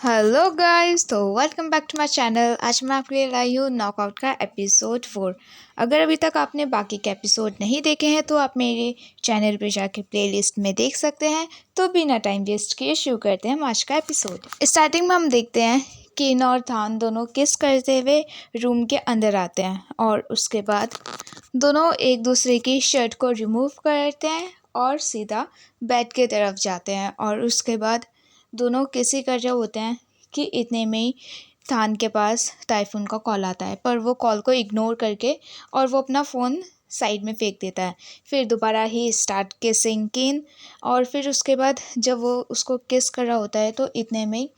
Hello guys, तो welcome back to my channel. आज मैं आपके लिए लाई हूँ नॉकआउट का एपिसोड 4। अगर अभी तक आपने बाकी के एपिसोड नहीं देखे हैं तो आप मेरे चैनल पे जाके प्लेलिस्ट में देख सकते हैं। तो बिना टाइम वेस्ट किए शुरू करते हैं हम आज का एपिसोड। स्टार्टिंग में हम देखते हैं किन और थान दोनों किस करते हुए रूम के अंदर आते हैं और उसके बाद दोनों एक दूसरे की शर्ट को रिमूव करते हैं और सीधा बेड की तरफ जाते हैं। और उसके बाद दोनों किसी कर रहे होते हैं कि इतने में ही थान के पास टाइफून का कॉल आता है, पर वो कॉल को इग्नोर करके और वो अपना फ़ोन साइड में फेंक देता है। फिर दोबारा ही स्टार्ट किसिंग किन, और फिर उसके बाद जब वो उसको किस कर रहा होता है तो इतने में ही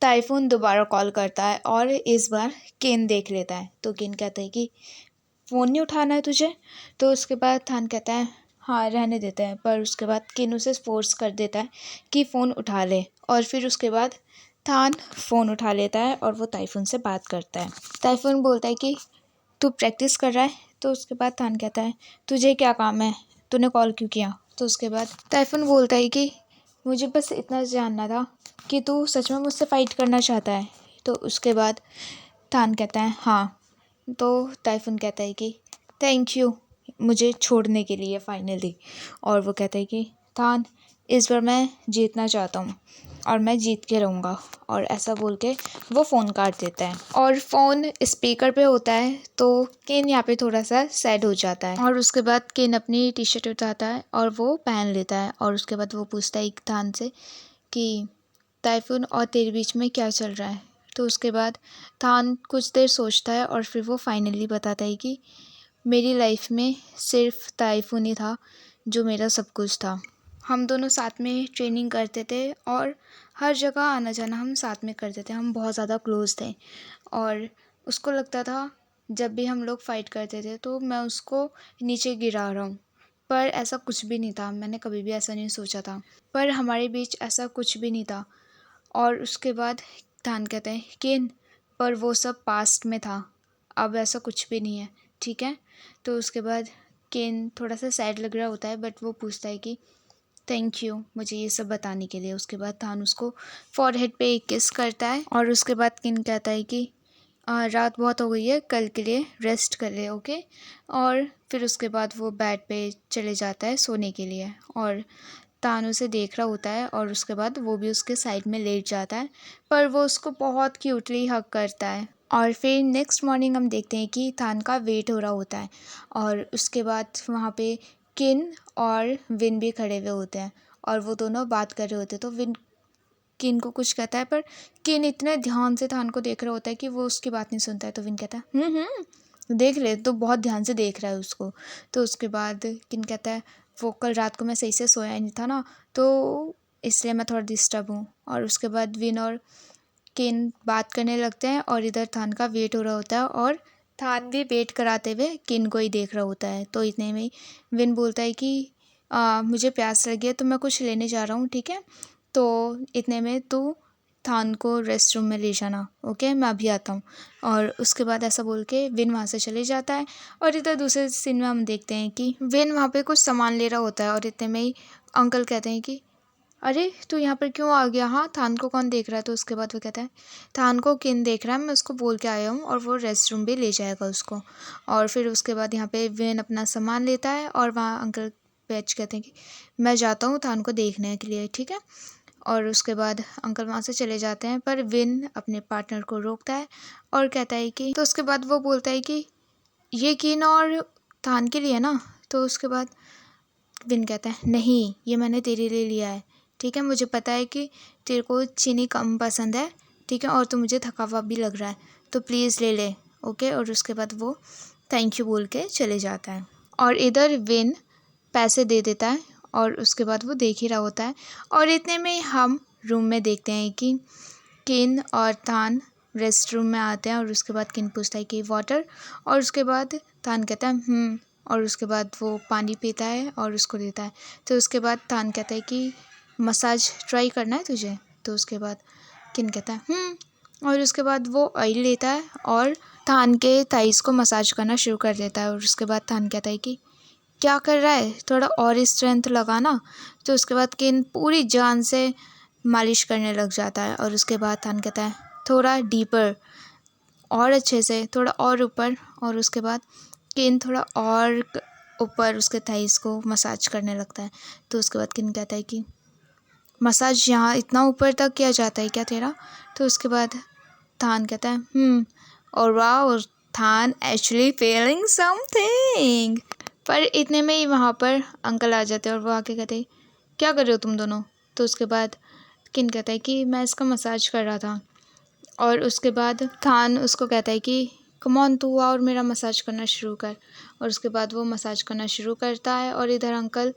टाइफून दोबारा कॉल करता है और इस बार किन देख लेता है। तो किन कहता है कि फ़ोन नहीं उठाना है तुझे। तो उसके बाद थान कहता है हाँ रहने देते हैं, पर उसके बाद किन उसे फोर्स कर देता है कि फ़ोन उठा ले। और फिर उसके बाद थान फ़ोन उठा लेता है और वो टाइफून से बात करता है। टाइफून बोलता है कि तू प्रैक्टिस कर रहा है। तो उसके बाद थान कहता है तुझे क्या काम है, तूने कॉल क्यों किया। तो उसके बाद टाइफून बोलता है कि मुझे बस इतना जानना था कि तू सच में मुझसे फ़ाइट करना चाहता है। तो उसके बाद थान कहता है हाँ। तो टाइफून कहता है कि थैंक यू मुझे छोड़ने के लिए फाइनली। और वो कहता है कि थान इस बार मैं जीतना चाहता हूँ और मैं जीत के रहूँगा। और ऐसा बोल के वो फ़ोन काट देता है और फ़ोन स्पीकर पे होता है। तो केन यहाँ पे थोड़ा सा सैड हो जाता है और उसके बाद केन अपनी टी शर्ट उठाता है और वो पहन लेता है। और उसके बाद वो पूछता है थान से कि टाइफून और तेरे बीच में क्या चल रहा है। तो उसके बाद थान कुछ देर सोचता है और फिर वो फाइनली बताता है कि मेरी लाइफ में सिर्फ टाइफून ही था जो मेरा सब कुछ था। हम दोनों साथ में ट्रेनिंग करते थे और हर जगह आना जाना हम साथ में करते थे। हम बहुत ज़्यादा क्लोज थे और उसको लगता था जब भी हम लोग फ़ाइट करते थे तो मैं उसको नीचे गिरा रहा हूँ, पर ऐसा कुछ भी नहीं था। मैंने कभी भी ऐसा नहीं सोचा था, पर हमारे बीच ऐसा कुछ भी नहीं था। और उसके बाद थान कहते हैं किन पर वो सब पास्ट में था, अब ऐसा कुछ भी नहीं है, ठीक है। तो उसके बाद केन थोड़ा सा सैड लग रहा होता है, बट वो पूछता है कि थैंक यू मुझे ये सब बताने के लिए। उसके बाद थान उसको फॉरहेड पे एक किस करता है और उसके बाद किन कहता है कि रात बहुत हो गई है, कल के लिए रेस्ट कर ले, ओके। और फिर उसके बाद वो बेड पे चले जाता है सोने के लिए और तान उसे देख रहा होता है और उसके बाद वो भी उसके साइड में लेट जाता है, पर वो उसको बहुत क्यूटली हग करता है। और फिर नेक्स्ट मॉर्निंग हम देखते हैं कि थान का वेट हो रहा होता है और उसके बाद वहाँ पे किन और विन भी खड़े हुए होते हैं और वो दोनों बात कर रहे होते हैं। तो विन किन को कुछ कहता है, पर किन इतने ध्यान से थान को देख रहा होता है कि वो उसकी बात नहीं सुनता है। तो विन कहता है देख ले, तो बहुत ध्यान से देख रहा है उसको। तो उसके बाद किन कहता है वो कल रात को मैं सही से सोया नहीं था ना, तो इसलिए मैं थोड़ा डिस्टर्ब हूँ। और उसके बाद विन और किन बात करने लगते हैं और इधर थान का वेट हो रहा होता है और थान भी वेट कराते हुए किन को ही देख रहा होता है। तो इतने में विन बोलता है कि मुझे प्यास लगी है तो मैं कुछ लेने जा रहा हूँ, ठीक है। तो इतने में तू थान को रेस्ट रूम में ले जाना, ओके, मैं अभी आता हूँ। और उसके बाद ऐसा बोल के विन वहाँ से चले जाता है। और इधर दूसरे सीन में हम देखते हैं कि विन वहाँ पे कुछ सामान ले रहा होता है और इतने में ही अंकल कहते हैं कि अरे तू यहाँ पर क्यों आ गया, हाँ थान को कौन देख रहा है। तो उसके बाद वो कहता है थान को किन देख रहा है, मैं उसको बोल के आया हूँ और वो रेस्ट रूम भी ले जाएगा उसको। और फिर उसके बाद यहाँ पे विन अपना सामान लेता है और वहाँ अंकल बैच कहते हैं कि मैं जाता हूँ थान को देखने के लिए, ठीक है। और उसके बाद अंकल वहाँ से चले जाते हैं, पर विन अपने पार्टनर को रोकता है और कहता है कि तो उसके बाद वो बोलता है कि ये किन और थान के लिए ना। तो उसके बाद विन कहता है नहीं, ये मैंने तेरे लिए लिया है, ठीक है। मुझे पता है कि तेरे को चीनी कम पसंद है, ठीक है, और तो मुझे थका हुआ भी लग रहा है, तो प्लीज़ ले ले, ओके। और उसके बाद वो थैंक यू बोल के चले जाता है और इधर विन पैसे दे देता है और उसके बाद वो देख ही रहा होता है। और इतने में हम रूम में देखते हैं कि किन और थान रेस्ट रूम में आते हैं और उसके बाद किन पूछता है कि वाटर। और उसके बाद थान कहता है और उसके बाद वो पानी पीता है और उसको देता है। तो उसके बाद थान कहता है कि मसाज ट्राई करना है तुझे। तो उसके बाद किन कहता है और उसके बाद वो ऑयल लेता है और थान के थाइस को मसाज करना शुरू कर देता है। और उसके बाद थान कहता है कि क्या कर रहा है, थोड़ा और स्ट्रेंथ लगाना। तो उसके बाद किन पूरी जान से मालिश करने लग जाता है। और उसके बाद थान कहता है थोड़ा डीपर, और अच्छे से, थोड़ा और ऊपर। और उसके बाद किन थोड़ा और ऊपर उसके थाइस को मसाज करने लगता है। तो उसके बाद किन कहता है कि मसाज यहाँ इतना ऊपर तक किया जाता है क्या तेरा? तो उसके बाद थान कहता है और वाह, थान एक्चुअली फीलिंग समथिंग। पर इतने में ही वहाँ पर अंकल आ जाते हैं और वो आके कहते हैं क्या कर रहे हो तुम दोनों? तो उसके बाद किन कहता है कि मैं इसका मसाज कर रहा था। और उसके बाद थान उसको कहता है कि कम ऑन, तू आ और मेरा मसाज करना शुरू कर। और उसके बाद वो मसाज करना शुरू करता है। और इधर अंकल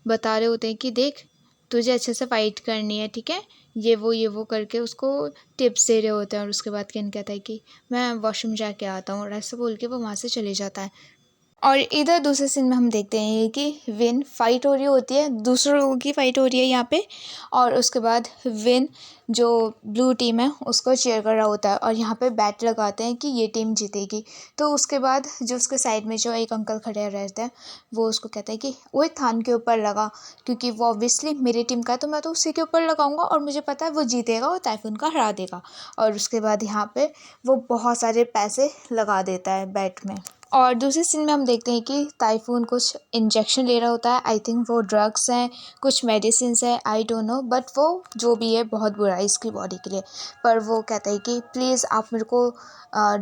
बता रहे होते हैं कि देख, तुझे अच्छे से फाइट करनी है, ठीक है, ये वो करके उसको टिप्स दे रहे होते हैं। और उसके बाद किन कहता है कि मैं वॉशरूम जाके आता हूँ, और ऐसे बोल के वो वहाँ से चले जाता है। और इधर दूसरे सीन में हम देखते हैं कि विन फाइट हो रही होती है, दूसरे लोगों की फाइट हो रही है यहाँ पे। और उसके बाद विन जो ब्लू टीम है उसको चीयर कर रहा होता है, और यहाँ पे बैट लगाते हैं कि ये टीम जीतेगी। तो उसके बाद जो उसके साइड में जो एक अंकल खड़े रहते हैं वो उसको कहते हैं कि वो थान के ऊपर लगा, क्योंकि वो ऑब्वियसली मेरी टीम का है, तो मैं तो उसी के ऊपर लगाऊंगा और मुझे पता है वो जीतेगा और टाइफून का हरा देगा। और उसके बाद यहाँ पे वो बहुत सारे पैसे लगा देता है बैट में। और दूसरे सीन में हम देखते हैं कि टाइफून कुछ इंजेक्शन ले रहा होता है। आई थिंक वो ड्रग्स हैं, कुछ मेडिसिन है, आई डोंट नो, बट वो जो भी है बहुत बुरा है इसकी बॉडी के लिए। पर वो कहता है कि प्लीज़ आप मेरे को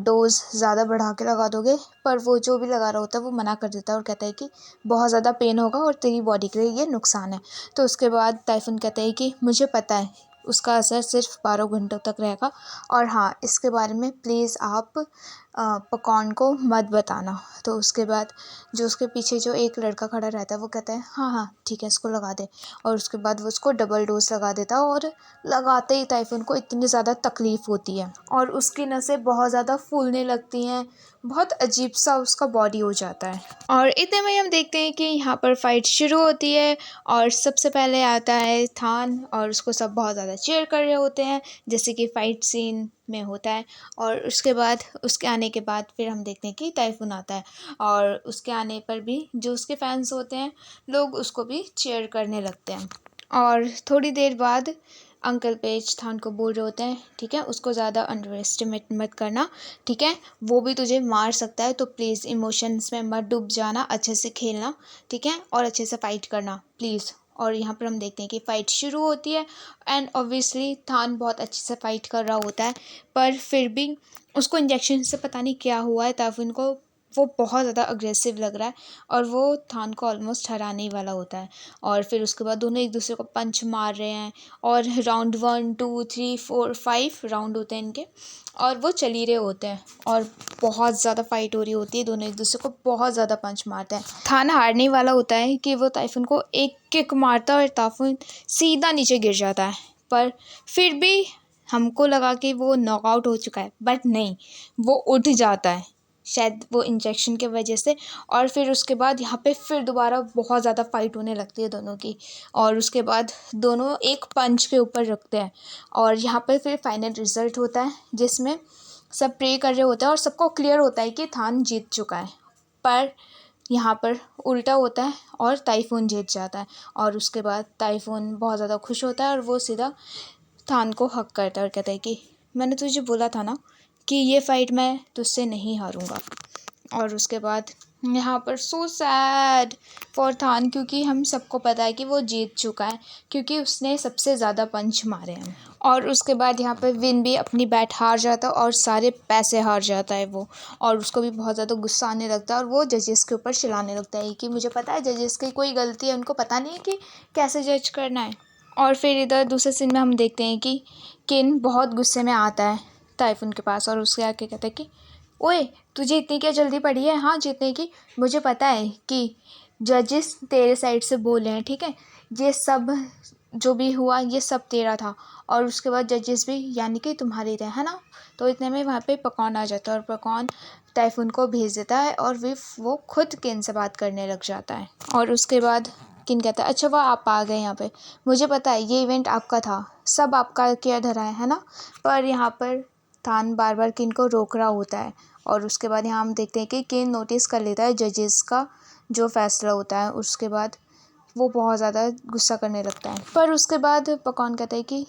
डोज ज़्यादा बढ़ा के लगा दोगे। पर वो जो भी लगा रहा होता है वो मना कर देता है और कहता है कि बहुत ज़्यादा पेन होगा और तेरी बॉडी के लिए ये नुकसान है। तो उसके बाद टाइफून कहता है कि मुझे पता है उसका असर सिर्फ 12 घंटों तक रहेगा, और हाँ, इसके बारे में प्लीज़ आप पकवान को मत बताना। तो उसके बाद जो उसके पीछे जो एक लड़का खड़ा रहता है वो कहता है हाँ हाँ ठीक है, इसको लगा दे। और उसके बाद वो उसको डबल डोज लगा देता है, और लगाते ही टाइफून को इतनी ज़्यादा तकलीफ़ होती है और उसकी नसें बहुत ज़्यादा फूलने लगती हैं, बहुत अजीब सा उसका बॉडी हो जाता है। और इतने में हम देखते हैं कि यहाँ पर फाइट शुरू होती है, और सबसे पहले आता है थान, और उसको सब बहुत ज़्यादा चीयर कर रहे होते हैं जैसे कि फ़ाइट सीन में होता है। और उसके बाद उसके आने के बाद फिर हम देखते हैं कि टाइफून आता है, और उसके आने पर भी जो उसके फैंस होते हैं लोग उसको भी चीयर करने लगते हैं। और थोड़ी देर बाद अंकल पेज थान को बोल रहे होते हैं ठीक है, उसको ज़्यादा अंडर एस्टिमेट मत करना, ठीक है, वो भी तुझे मार सकता है, तो प्लीज़ इमोशंस में मत डूब जाना, अच्छे से खेलना, ठीक है, और अच्छे से फाइट करना प्लीज़। और यहाँ पर हम देखते हैं कि फ़ाइट शुरू होती है, एंड ऑब्वियसली थान बहुत अच्छे से फाइट कर रहा होता है, पर फिर भी उसको इंजेक्शन से पता नहीं क्या हुआ है, तब उनको वो बहुत ज़्यादा अग्रेसिव लग रहा है, और वो थान को ऑलमोस्ट हराने ही वाला होता है। और फिर उसके बाद दोनों एक दूसरे को पंच मार रहे हैं, और राउंड 1 2 3 4 5 राउंड होते हैं इनके, और वो चल ही रहे होते हैं, और बहुत ज़्यादा फाइट हो रही होती है, दोनों एक दूसरे को बहुत ज़्यादा पंच मारते हैं। थान हारने वाला होता है कि वो टाइफून को एक किक मारता है और टाइफून सीधा नीचे गिर जाता है। पर फिर भी हमको लगा कि वो नॉकआउट हो चुका है, बट नहीं, वो उठ जाता है, शायद वो इंजेक्शन के वजह से। और फिर उसके बाद यहाँ पे फिर दोबारा बहुत ज़्यादा फाइट होने लगती है दोनों की, और उसके बाद दोनों एक पंच के ऊपर रखते हैं, और यहाँ पे फिर फाइनल रिजल्ट होता है जिसमें सब प्रे कर रहे होते हैं और सबको क्लियर होता है कि थान जीत चुका है। पर यहाँ पर उल्टा होता है और टाइफून जीत जाता है, और उसके बाद टाइफून बहुत ज़्यादा खुश होता है और वो सीधा थान को हक करता है और कहता है कि मैंने तुझे बोला था ना कि ये फ़ाइट मैं तुझसे नहीं हारूंगा। और उसके बाद यहाँ पर सो सैड फॉर थान, क्योंकि हम सबको पता है कि वो जीत चुका है, क्योंकि उसने सबसे ज़्यादा पंच मारे हैं। और उसके बाद यहाँ पर विन भी अपनी बैट हार जाता है और सारे पैसे हार जाता है वो, और उसको भी बहुत ज़्यादा गुस्सा आने लगता है, और वो जजेस के ऊपर चिल्लाने लगता है कि मुझे पता है जजेस की कोई गलती है, उनको पता नहीं है कि कैसे जज करना है। और फिर इधर दूसरे सीन में हम देखते हैं कि किन बहुत गुस्से में आता है टाइफून के पास, और उसके आके कहता है कि ओए, तुझे इतनी क्या जल्दी पड़ी है हाँ जीतने की? मुझे पता है कि जजेस तेरे साइड से बोले हैं, ठीक है, ये सब जो भी हुआ ये सब तेरा था, और उसके बाद जजेस भी यानी कि तुम्हारे थे, है ना? तो इतने में वहाँ पे पकवान आ जाता है, और पकवान टाइफून को भेज देता है, और वो खुद किन से बात करने लग जाता है। और उसके बाद किन कहता है अच्छा वाह, आप आ गए यहाँ पे, मुझे पता है ये इवेंट आपका था, सब आपका किया धरा है ना? पर यहाँ पर थान बार बार किन को रोक रहा होता है, और उसके बाद यहाँ हम देखते हैं कि किन नोटिस कर लेता है जजेस का जो फैसला होता है। उसके बाद वो बहुत ज़्यादा गुस्सा करने लगता है। पर उसके बाद पकवान कहता है कि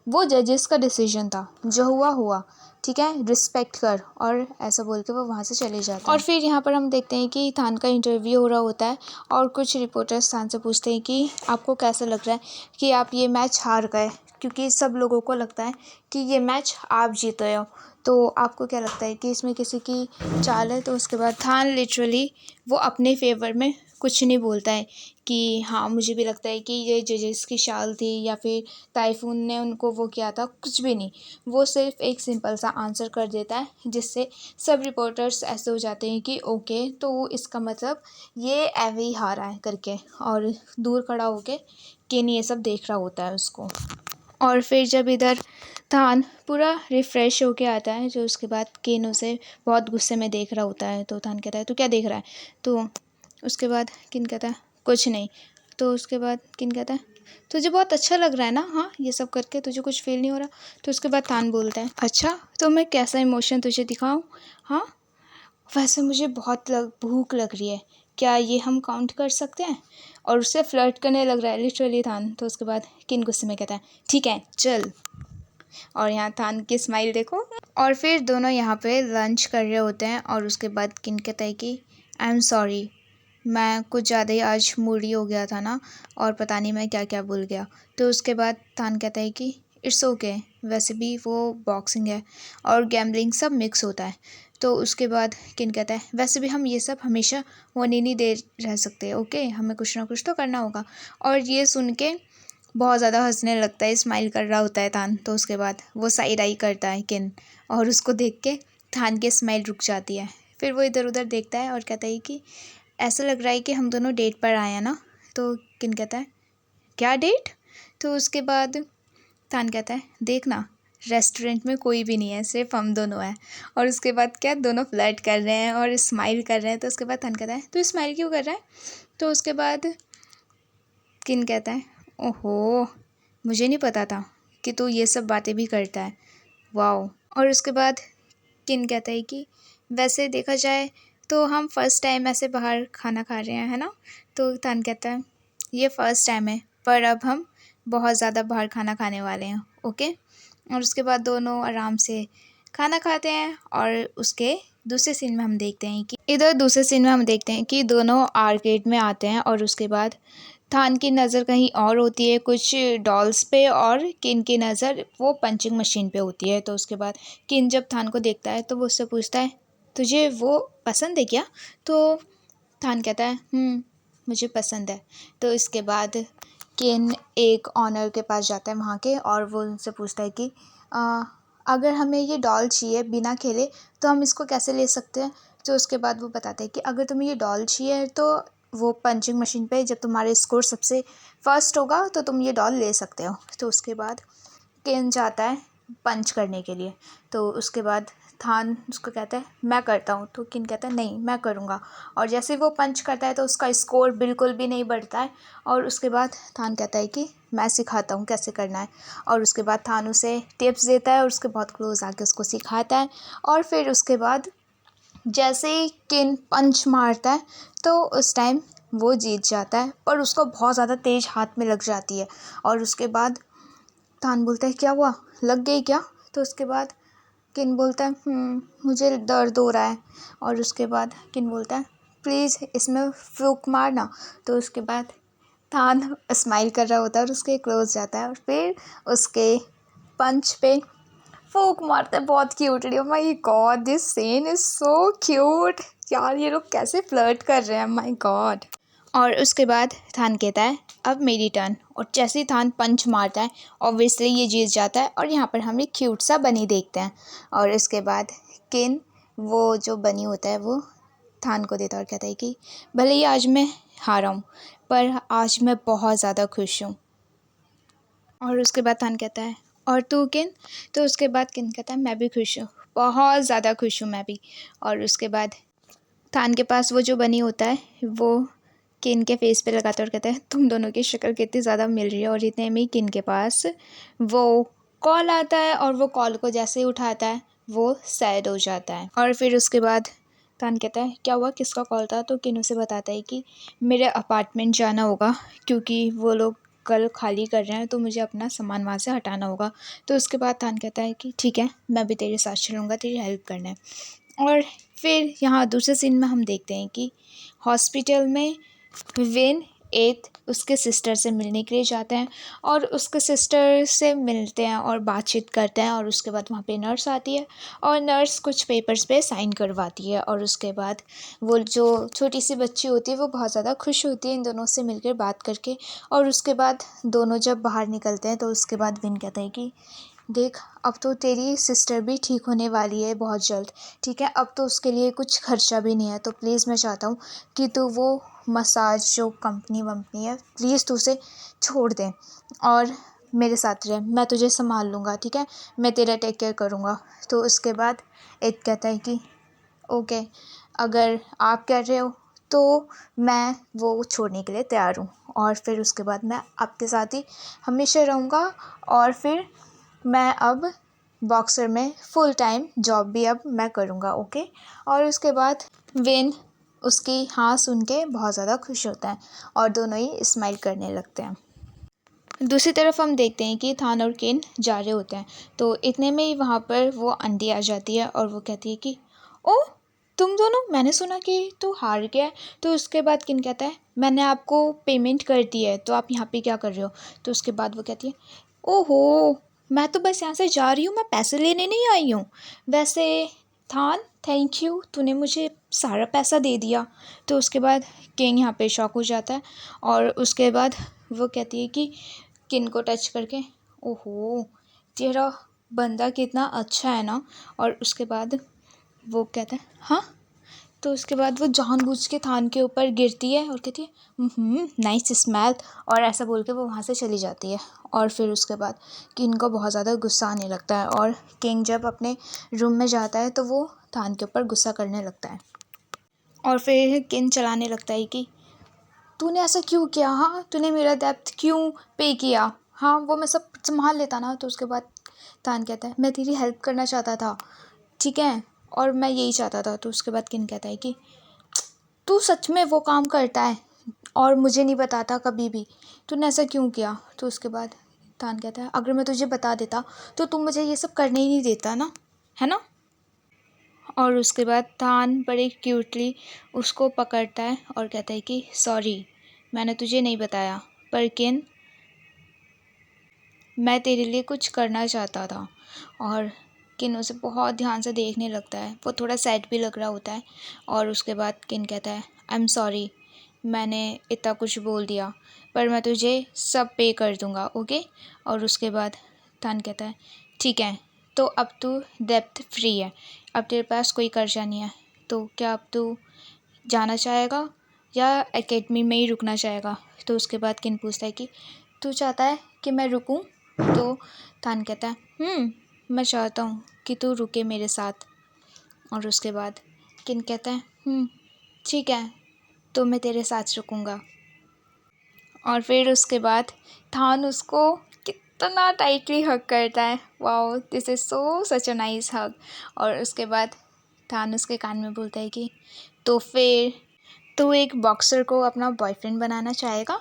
वो जजेस का डिसीजन था, जो हुआ हुआ, ठीक है, रिस्पेक्ट कर, और ऐसा बोल के वो वहाँ से चले जाता है। और फिर यहाँ पर हम देखते हैं कि थान का इंटरव्यू हो रहा होता है और कुछ रिपोर्टर्स थान से पूछते हैं कि आपको कैसा लग रहा है कि आप ये मैच हार गए, क्योंकि सब लोगों को लगता है कि ये मैच आप जीते हो, तो आपको क्या लगता है कि इसमें किसी की चाल है। तो उसके बाद थान लिटरली वो अपने फेवर में कुछ नहीं बोलता है कि हाँ मुझे भी लगता है कि ये जजेस की चाल थी या फिर टाइफून ने उनको वो किया था, कुछ भी नहीं। वो सिर्फ एक सिंपल सा आंसर कर देता है, जिससे सब रिपोर्टर्स ऐसे हो जाते हैं कि ओके, तो इसका मतलब ये एवे ही हारा है करके, और दूर खड़ा होके किन ये सब देख रहा होता है उसको। और फिर जब इधर थान पूरा रिफ़्रेश होके आता है, जो उसके बाद किन उसे बहुत गुस्से में देख रहा होता है, तो थान कहता है तू क्या देख रहा है। तो उसके बाद किन कहता है कुछ नहीं। तो उसके बाद किन कहता है तुझे बहुत अच्छा लग रहा है ना, हाँ ये सब करके तुझे कुछ फील नहीं हो रहा। तो उसके बाद थान बोलता है अच्छा, तो मैं कैसा इमोशन तुझे दिखाऊं। हाँ वैसे मुझे बहुत भूख लग रही है, क्या ये हम काउंट कर सकते हैं। और उससे फ्लर्ट करने लग रहा है लिटरली थान। तो उसके बाद किन गुस्से में कहता है ठीक है चल। और यहाँ थान की स्माइल देखो। और फिर दोनों यहाँ पे लंच कर रहे होते हैं और उसके बाद किन कहता है कि आई एम सॉरी, मैं कुछ ज़्यादा ही आज मूडी हो गया था ना, और पता नहीं मैं क्या क्या भूल गया। तो उसके बाद थान कहता है कि इट्स ओके, वैसे भी वो बॉक्सिंग है और गैम्बलिंग सब मिक्स होता है। तो उसके बाद किन कहता है वैसे भी हम ये सब हमेशा होने नहीं दे रह सकते, ओके हमें कुछ ना कुछ तो करना होगा। और ये सुन के बहुत ज़्यादा हंसने लगता है, स्माइल कर रहा होता है थान। तो उसके बाद वो साइड आई करता है किन, और उसको देख के थान की स्माइल रुक जाती है। फिर वो इधर उधर देखता है और कहता है कि ऐसा लग रहा है कि हम दोनों डेट पर आए हैं ना। तो किन कहता है क्या डेट। तो उसके बाद थान कहता है देखना रेस्टोरेंट में कोई भी नहीं है, सिर्फ हम दोनों हैं। और उसके बाद क्या दोनों फ्लर्ट कर रहे हैं और स्माइल कर रहे हैं। तो उसके बाद थान कहता है तू स्माइल क्यों कर रहा है। तो उसके बाद किन कहता है ओहो, मुझे नहीं पता था कि तू ये सब बातें भी करता है, वाओ। और उसके बाद किन कहता है कि वैसे देखा जाए तो हम फर्स्ट टाइम ऐसे बाहर खाना खा रहे हैं, है ना। तो थान कहता है ये फ़र्स्ट टाइम है, पर अब हम बहुत ज़्यादा बाहर खाना खाने वाले हैं, ओके। और उसके बाद दोनों आराम से खाना खाते हैं। और उसके दूसरे सीन में हम देखते हैं कि इधर दूसरे सीन में हम देखते हैं कि दोनों आर्केड में आते हैं और उसके बाद थान की नज़र कहीं और होती है, कुछ डॉल्स पे, और किन की नज़र वो पंचिंग मशीन पे होती है। तो उसके बाद किन जब थान को देखता है तो वो उससे पूछता है तुझे वो पसंद है क्या। तो थान कहता है मुझे पसंद है। तो इसके बाद किन एक ऑनर के पास जाता है वहाँ के, और वो उनसे पूछता है कि अगर हमें ये डॉल चाहिए बिना खेले तो हम इसको कैसे ले सकते हैं। तो उसके बाद वो बताते हैं कि अगर तुम्हें ये डॉल चाहिए तो वो पंचिंग मशीन पे जब तुम्हारे स्कोर सबसे फर्स्ट होगा तो तुम ये डॉल ले सकते हो। तो उसके बाद किन जाता है पंच करने के लिए। तो उसके बाद थान उसको कहता है मैं करता हूँ। तो किन कहता है नहीं मैं करूँगा। और जैसे वो पंच करता है तो उसका स्कोर बिल्कुल भी नहीं बढ़ता है। और उसके बाद थान कहता है कि मैं सिखाता हूँ कैसे करना है। और उसके बाद थान उसे टिप्स देता है और उसके बहुत क्लोज आके उसको सिखाता है। और फिर उसके बाद जैसे ही किन पंच मारता है तो उस टाइम वो जीत जाता है, पर उसको बहुत ज़्यादा तेज़ हाथ में लग जाती है। और उसके बाद थान बोलता है क्या हुआ, लग गई क्या। तो उसके बाद किन बोलता है मुझे दर्द हो रहा है। और उसके बाद किन बोलता है प्लीज़ इसमें फूंक मारना। तो उसके बाद थान स्माइल कर रहा होता है और उसके क्लोज जाता है और फिर उसके पंच पे फूंक मारता है बहुत cutely. Oh my God, this scene is so cute. यार ये लोग कैसे फ्लर्ट कर रहे हैं, माय गॉड। और उसके बाद थान कहता है अब मेरी टर्न। और जैसे ही थान पंच मारता है ऑब्वियसली ये जीत जाता है। और यहाँ पर हम एक क्यूट सा बनी देखते हैं। और इसके बाद किन वो जो बनी होता है वो थान को देता है और कहता है कि भले ही आज मैं हारा हूँ, पर आज मैं बहुत ज़्यादा खुश हूँ। और उसके बाद थान कहता है और तू किन। तो उसके बाद किन कहता है मैं भी खुश हूँ, बहुत ज़्यादा खुश हूँ मैं भी। और उसके बाद थान के पास वो जो बनी होता है वो किन के फेस पे लगाता है और कहता है तुम दोनों की शक्ल कितनी ज़्यादा मिल रही है। और इतने में ही किन के पास वो कॉल आता है और वो कॉल को जैसे ही उठाता है वो सैड हो जाता है। और फिर उसके बाद तान कहता है क्या हुआ, किसका कॉल था? तो किन उसे बताता है कि मेरे अपार्टमेंट जाना होगा क्योंकि वो लोग कल खाली कर रहे हैं, तो मुझे अपना सामान वहाँ से हटाना होगा। तो उसके बाद तान कहता है कि ठीक है, मैं भी तेरे साथ चलूँगा, तेरी हेल्प करना है। और फिर यहाँ दूसरे सीन में हम देखते हैं कि हॉस्पिटल में विन एथ उसके सिस्टर से मिलने के लिए जाते हैं और उसके सिस्टर से मिलते हैं और बातचीत करते हैं। और उसके बाद वहाँ पे नर्स आती है और नर्स कुछ पेपर्स पे साइन करवाती है। और उसके बाद वो जो छोटी सी बच्ची होती है वो बहुत ज़्यादा खुश होती है इन दोनों से मिलकर बात करके। और उसके बाद दोनों जब बाहर निकलते हैं तो उसके बाद विन कहता है कि देख, अब तो तेरी सिस्टर भी ठीक होने वाली है बहुत जल्द, ठीक है? अब तो उसके लिए कुछ खर्चा भी नहीं है, तो प्लीज़ मैं चाहता हूँ कि तू वो मसाज जो कंपनी वंपनी है, प्लीज़ तू उसे छोड़ दे और मेरे साथ रह, मैं तुझे संभाल लूँगा, ठीक है? मैं तेरा टेक केयर करूँगा। तो उसके बाद एक कहता है कि ओके, अगर आप कह रहे हो तो मैं वो छोड़ने के लिए तैयार हूँ और फिर उसके बाद मैं आपके साथ ही हमेशा रहूँगा। और फिर मैं अब बॉक्सर में फुल टाइम जॉब भी अब मैं करूँगा, ओके? और उसके बाद विन उसकी हाँ सुन के बहुत ज़्यादा खुश होता है और दोनों ही स्माइल करने लगते हैं। दूसरी तरफ हम देखते हैं कि थान और केन जा रहे होते हैं, तो इतने में ही वहाँ पर वो आंटी आ जाती है और वो कहती है कि ओह, तुम दोनों, मैंने सुना कि तू हार गया है। तो उसके बाद किन कहता है मैंने आपको पेमेंट कर दी है, तो आप यहाँ पे क्या कर रहे हो? तो उसके बाद वो कहती है ओहो, मैं तो बस यहाँ से जा रही हूँ, मैं पैसे लेने नहीं आई हूँ। वैसे थान, थैंक यू, तूने मुझे सारा पैसा दे दिया। तो उसके बाद किंग यहाँ पे शॉक हो जाता है और उसके बाद वो कहती है कि किन को टच करके ओहो, तेरा बंदा कितना अच्छा है ना। और उसके बाद वो कहता है हाँ। तो उसके बाद वो जानबूझ के थान के ऊपर गिरती है और कहती है नाइस स्मेल, और ऐसा बोल के वो वहाँ से चली जाती है। और फिर उसके बाद किंग को बहुत ज़्यादा गुस्सा आने लगता है और किंग जब अपने रूम में जाता है तो वो थान के ऊपर गुस्सा करने लगता है और फिर किंग चलाने लगता है कि तूने ऐसा क्यों किया? हाँ, तूने मेरा डेब्ट क्यों पे किया? हाँ, वो मैं सब संभाल लेता ना। तो उसके बाद तान कहता है मैं तेरी हेल्प करना चाहता था, ठीक है, और मैं यही चाहता था। तो उसके बाद किन कहता है कि तू सच में वो काम करता है और मुझे नहीं बताता कभी भी, तूने ऐसा क्यों किया? तो उसके बाद तान कहता है अगर मैं तुझे बता देता तो तू मुझे ये सब करने ही नहीं देता ना, है ना? और उसके बाद तान बड़े क्यूटली उसको पकड़ता है और कहता है कि सॉरी, मैंने तुझे नहीं बताया, पर किन मैं तेरे लिए कुछ करना चाहता था। और किन उसे बहुत ध्यान से देखने लगता है, वो थोड़ा सैड भी लग रहा होता है। और उसके बाद किन कहता है आई एम सॉरी, मैंने इतना कुछ बोल दिया, पर मैं तुझे सब पे कर दूँगा, ओके? और उसके बाद तान कहता है ठीक है, तो अब तू डेब्ट फ्री है, अब तेरे पास कोई कर्जा नहीं है, तो क्या अब तू जाना चाहेगा या एकेडमी में ही रुकना चाहेगा? तो उसके बाद किन पूछता है कि तू चाहता है कि मैं रुकूं? तो तान कहता है मैं चाहता हूँ कि तू रुके मेरे साथ। और उसके बाद किन कहता है ठीक है, तो मैं तेरे साथ रुकूंगा। और फिर उसके बाद थान उसको कितना टाइटली हग करता है, wow, this is so such a nice hug. और उसके बाद थान उसके कान में बोलता है कि तो फिर तू एक बॉक्सर को अपना बॉयफ्रेंड बनाना चाहेगा?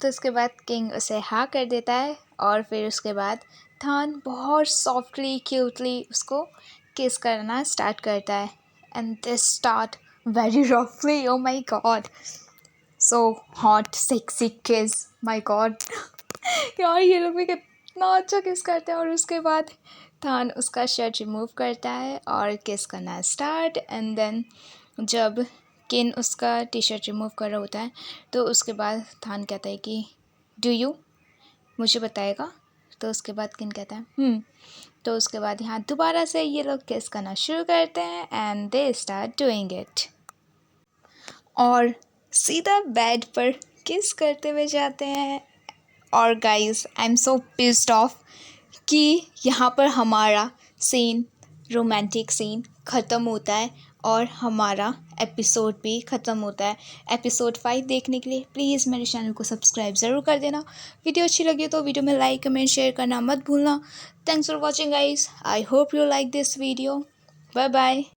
तो उसके बाद किंग उसे हाँ कर देता है और फिर उसके बाद थान बहुत सॉफ्टली क्यूटली उसको किस करना स्टार्ट करता है एंड दिस स्टार्ट वेरी रफली, oh my God, so hot sexy किस, माय गॉड। यार ये लोग भी कितना अच्छा किस करते हैं। और उसके बाद थान उसका शर्ट रिमूव करता है और किस करना स्टार्ट। एंड देन जब किन उसका टी शर्ट रिमूव कर रहा होता है तो उसके बाद थान कहता है कि डू यू, मुझे बताएगा? तो उसके बाद किन कहता है तो उसके बाद यहाँ दोबारा से ये लोग किस करना शुरू करते हैं and they start doing it और सीधा बेड पर किस करते हुए जाते हैं। और guys, I am so pissed off कि यहाँ पर हमारा सीन, रोमांटिक सीन ख़त्म होता है और हमारा एपिसोड भी ख़त्म होता है। एपिसोड 5 देखने के लिए प्लीज़ मेरे चैनल को सब्सक्राइब ज़रूर कर देना। वीडियो अच्छी लगी तो वीडियो में लाइक कमेंट शेयर करना मत भूलना। Thanks for watching guys, I hope you like this video. Bye bye.